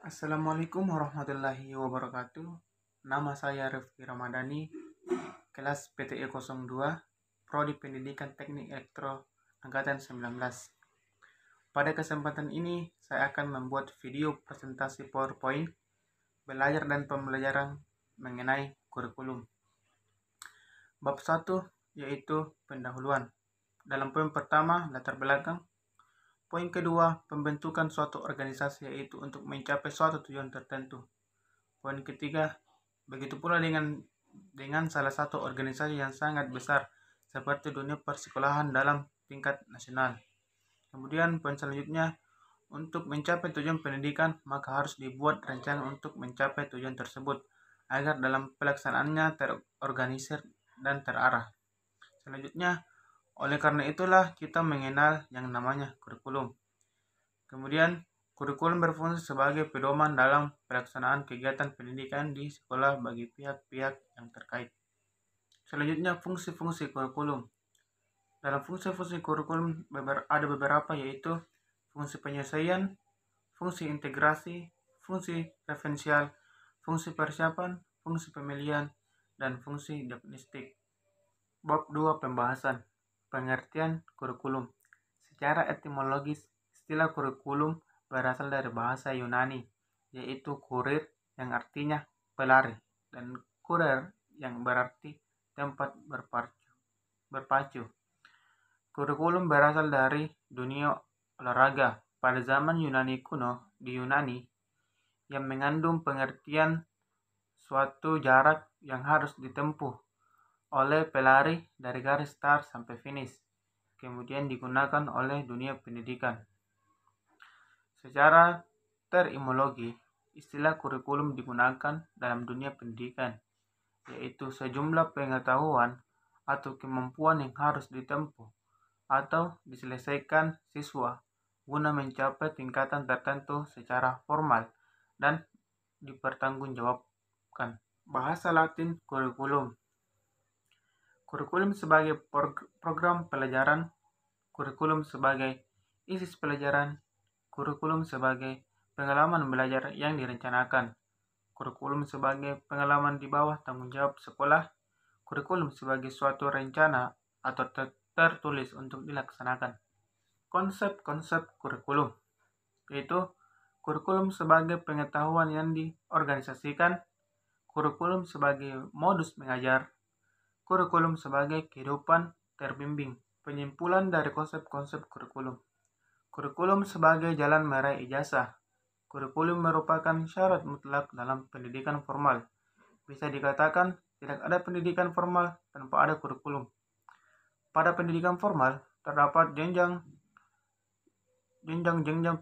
Assalamualaikum warahmatullahi wabarakatuh. Nama saya Rifki Ramadhani, kelas PTE 02, Prodi Pendidikan Teknik Elektro, Angkatan 19. Pada kesempatan ini, saya akan membuat video presentasi PowerPoint, belajar dan pembelajaran mengenai kurikulum. Bab 1 yaitu pendahuluan. Dalam poin pertama, latar belakang. Poin kedua, pembentukan suatu organisasi yaitu untuk mencapai suatu tujuan tertentu. Poin ketiga, begitu pula dengan salah satu organisasi yang sangat besar seperti dunia persekolahan dalam tingkat nasional. Kemudian poin selanjutnya, untuk mencapai tujuan pendidikan maka harus dibuat rencana untuk mencapai tujuan tersebut agar dalam pelaksanaannya terorganisir dan terarah. Selanjutnya, oleh karena itulah kita mengenal yang namanya kurikulum. Kemudian, kurikulum berfungsi sebagai pedoman dalam pelaksanaan kegiatan pendidikan di sekolah bagi pihak-pihak yang terkait. Selanjutnya, fungsi-fungsi kurikulum. Dalam fungsi-fungsi kurikulum ada beberapa, yaitu fungsi penyelesaian, fungsi integrasi, fungsi referensial, fungsi persiapan, fungsi pemilihan, dan fungsi diagnostik. Bab 2 pembahasan. Pengertian kurikulum. Secara etimologis, istilah kurikulum berasal dari bahasa Yunani, yaitu kurir yang artinya pelari, dan kurer yang berarti tempat berpacu. Kurikulum berasal dari dunia olahraga pada zaman Yunani kuno di Yunani, yang mengandung pengertian suatu jarak yang harus ditempuh oleh pelari dari garis start sampai finish, kemudian digunakan oleh dunia pendidikan. Secara terimologi, istilah kurikulum digunakan dalam dunia pendidikan, yaitu sejumlah pengetahuan atau kemampuan yang harus ditempuh atau diselesaikan siswa guna mencapai tingkatan tertentu secara formal dan dipertanggungjawabkan. Bahasa Latin kurikulum. Kurikulum sebagai program pelajaran, kurikulum sebagai isi pelajaran, kurikulum sebagai pengalaman belajar yang direncanakan, kurikulum sebagai pengalaman di bawah tanggung jawab sekolah, kurikulum sebagai suatu rencana atau tertulis untuk dilaksanakan. Konsep-konsep kurikulum, yaitu kurikulum sebagai pengetahuan yang diorganisasikan, kurikulum sebagai modus mengajar, kurikulum sebagai kehidupan terbimbing. Penyimpulan dari konsep-konsep kurikulum. Kurikulum sebagai jalan meraih ijazah. Kurikulum merupakan syarat mutlak dalam pendidikan formal. Bisa dikatakan tidak ada pendidikan formal tanpa ada kurikulum. Pada pendidikan formal terdapat jenjang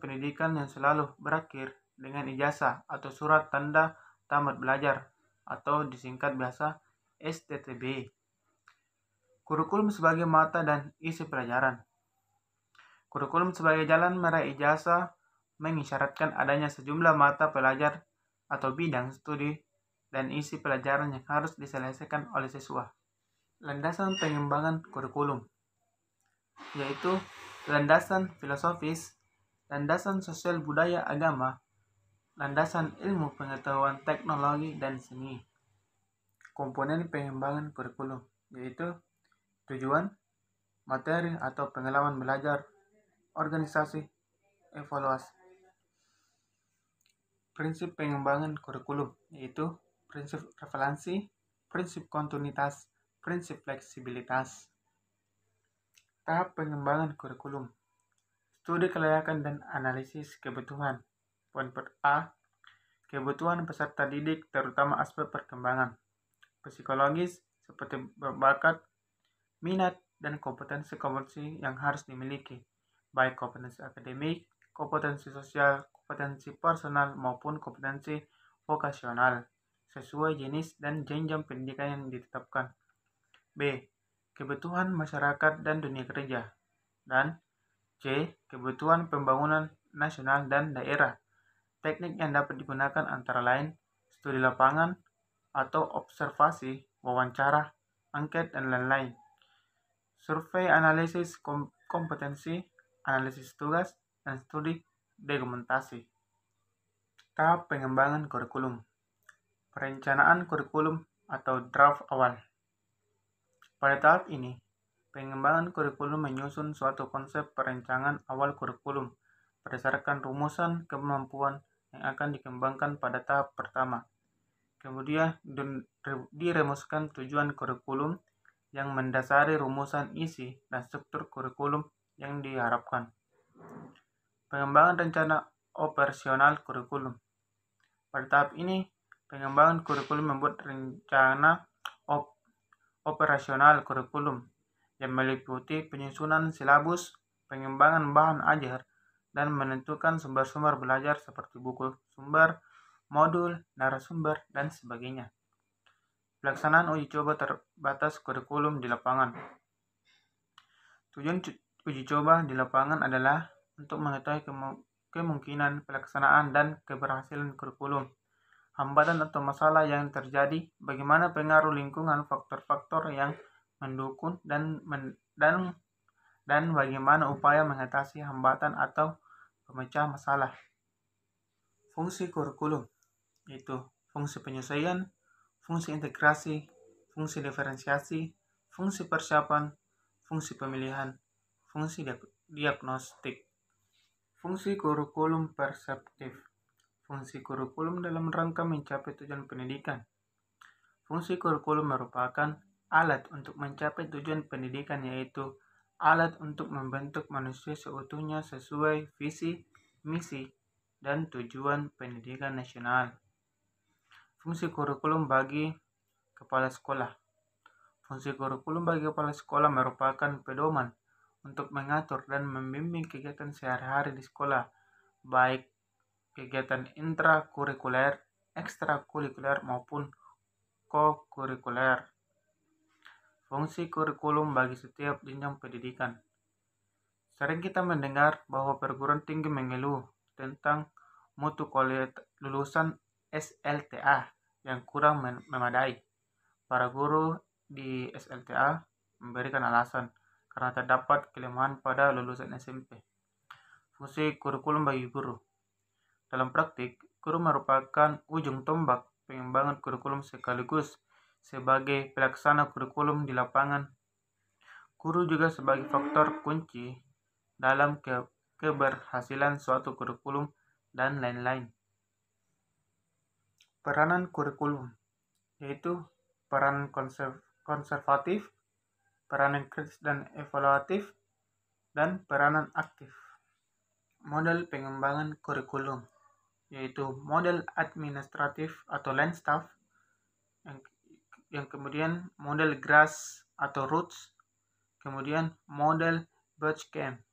pendidikan yang selalu berakhir dengan ijazah atau surat tanda tamat belajar atau disingkat biasa STTB. Kurikulum sebagai mata dan isi pelajaran. Kurikulum sebagai jalan meraih ijazah mengisyaratkan adanya sejumlah mata pelajar atau bidang studi dan isi pelajaran yang harus diselesaikan oleh siswa. Landasan pengembangan kurikulum, yaitu landasan filosofis, landasan sosial budaya agama, landasan ilmu pengetahuan teknologi dan seni. Komponen pengembangan kurikulum, yaitu tujuan, materi atau pengalaman belajar, organisasi, evaluasi. Prinsip pengembangan kurikulum, yaitu prinsip relevansi, prinsip kontinuitas, prinsip fleksibilitas. Tahap pengembangan kurikulum. Studi kelayakan dan analisis kebutuhan. Poin A. Kebutuhan peserta didik terutama aspek perkembangan psikologis seperti bakat, minat, dan kompetensi-kompetensi yang harus dimiliki, baik kompetensi akademik, kompetensi sosial, kompetensi personal, maupun kompetensi vokasional, sesuai jenis dan jenjang pendidikan yang ditetapkan. B. Kebutuhan masyarakat dan dunia kerja. Dan C. Kebutuhan pembangunan nasional dan daerah. Teknik yang dapat digunakan antara lain studi lapangan atau observasi, wawancara, angket, dan lain-lain. Survei, analisis kompetensi, analisis tugas, dan studi dokumentasi. Tahap pengembangan kurikulum. Perencanaan kurikulum atau draft awal. Pada tahap ini, pengembangan kurikulum menyusun suatu konsep perencanaan awal kurikulum berdasarkan rumusan kemampuan yang akan dikembangkan pada tahap pertama. Kemudian dirumuskan tujuan kurikulum yang mendasari rumusan isi dan struktur kurikulum yang diharapkan. Pengembangan rencana operasional kurikulum. Pada tahap ini, pengembangan kurikulum membuat rencana operasional kurikulum yang meliputi penyusunan silabus, pengembangan bahan ajar, dan menentukan sumber-sumber belajar seperti buku sumber, modul, narasumber, dan sebagainya. Pelaksanaan uji coba terbatas kurikulum di lapangan. Tujuan uji coba di lapangan adalah untuk mengetahui kemungkinan pelaksanaan dan keberhasilan kurikulum, hambatan atau masalah yang terjadi, bagaimana pengaruh lingkungan, faktor-faktor yang mendukung, dan bagaimana upaya mengatasi hambatan atau pemecah masalah. Fungsi kurikulum yaitu fungsi penyesuaian, fungsi integrasi, fungsi diferensiasi, fungsi persiapan, fungsi pemilihan, fungsi diagnostik. Fungsi kurikulum perseptif. Fungsi kurikulum dalam rangka mencapai tujuan pendidikan. Fungsi kurikulum merupakan alat untuk mencapai tujuan pendidikan, yaitu alat untuk membentuk manusia seutuhnya sesuai visi, misi, dan tujuan pendidikan nasional. Fungsi kurikulum bagi kepala sekolah. Fungsi kurikulum bagi kepala sekolah merupakan pedoman untuk mengatur dan membimbing kegiatan sehari-hari di sekolah, baik kegiatan intrakurikuler, ekstrakurikuler, maupun kokurikuler. Fungsi kurikulum bagi setiap jenjang pendidikan. Sering kita mendengar bahwa perguruan tinggi mengeluh tentang mutu kualitas lulusan SLTA yang kurang memadai. Para guru di SLTA memberikan alasan karena terdapat kelemahan pada lulusan SMP. Fungsi kurikulum bagi guru. Dalam praktik, guru merupakan ujung tombak pengembangan kurikulum sekaligus sebagai pelaksana kurikulum di lapangan. Guru juga sebagai faktor kunci dalam keberhasilan suatu kurikulum dan lain-lain. Peranan kurikulum yaitu peranan konservatif, peranan kritis dan evaluatif, dan peranan aktif. Model pengembangan kurikulum yaitu model administratif atau line staff, yang kemudian model grass atau roots, kemudian model batch camp.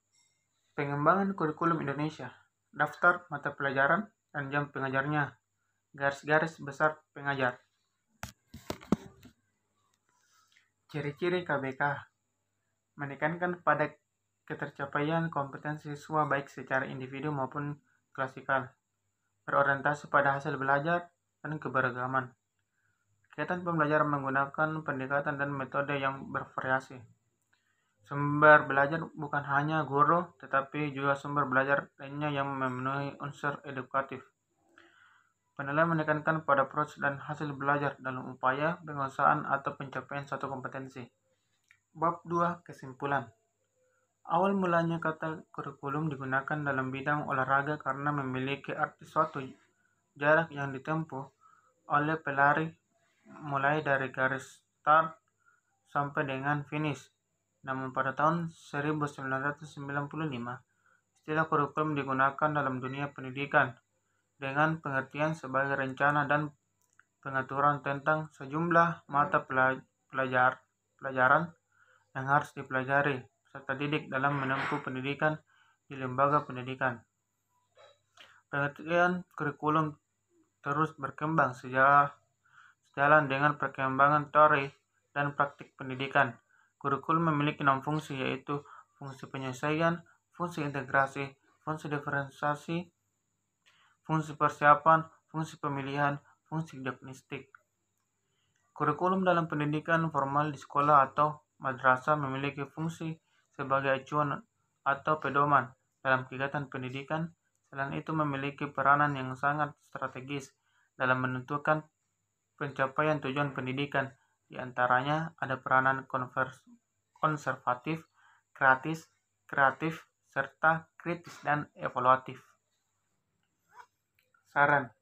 Pengembangan kurikulum Indonesia, daftar mata pelajaran dan jam pengajarnya, garis-garis besar pengajar. Ciri-ciri KBK menekankan pada ketercapaian kompetensi siswa baik secara individu maupun klasikal, berorientasi pada hasil belajar dan keberagaman. Kegiatan pembelajaran menggunakan pendekatan dan metode yang bervariasi. Sumber belajar bukan hanya guru, tetapi juga sumber belajar lainnya yang memenuhi unsur edukatif. Penilaian menekankan pada proses dan hasil belajar dalam upaya penguasaan atau pencapaian suatu kompetensi. Bab 2. Kesimpulan. Awal mulanya kata kurikulum digunakan dalam bidang olahraga karena memiliki arti suatu jarak yang ditempuh oleh pelari mulai dari garis start sampai dengan finish. Namun pada tahun 1995, istilah kurikulum digunakan dalam dunia pendidikan dengan pengertian sebagai rencana dan pengaturan tentang sejumlah mata pelajaran yang harus dipelajari peserta didik dalam menempuh pendidikan di lembaga pendidikan. Pengertian kurikulum terus berkembang sejalan dengan perkembangan teori dan praktik pendidikan. Kurikulum memiliki 6 fungsi, yaitu fungsi penyesuaian, fungsi integrasi, fungsi diferensiasi, fungsi persiapan, fungsi pemilihan, fungsi diagnostik. Kurikulum dalam pendidikan formal di sekolah atau madrasah memiliki fungsi sebagai acuan atau pedoman dalam kegiatan pendidikan Selain itu memiliki peranan yang sangat strategis dalam menentukan pencapaian tujuan pendidikan. Di antaranya ada peranan konservatif, kreatif, serta kritis dan evaluatif. Saran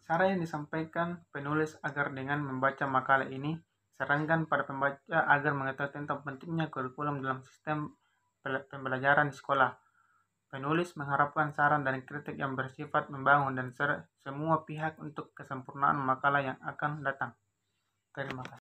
yang disampaikan penulis agar dengan membaca makalah ini, sarankan pada pembaca agar mengetahui tentang pentingnya kurikulum dalam sistem pembelajaran di sekolah. Penulis mengharapkan saran dan kritik yang bersifat membangun dan semua pihak untuk kesempurnaan makalah yang akan datang. Terima kasih.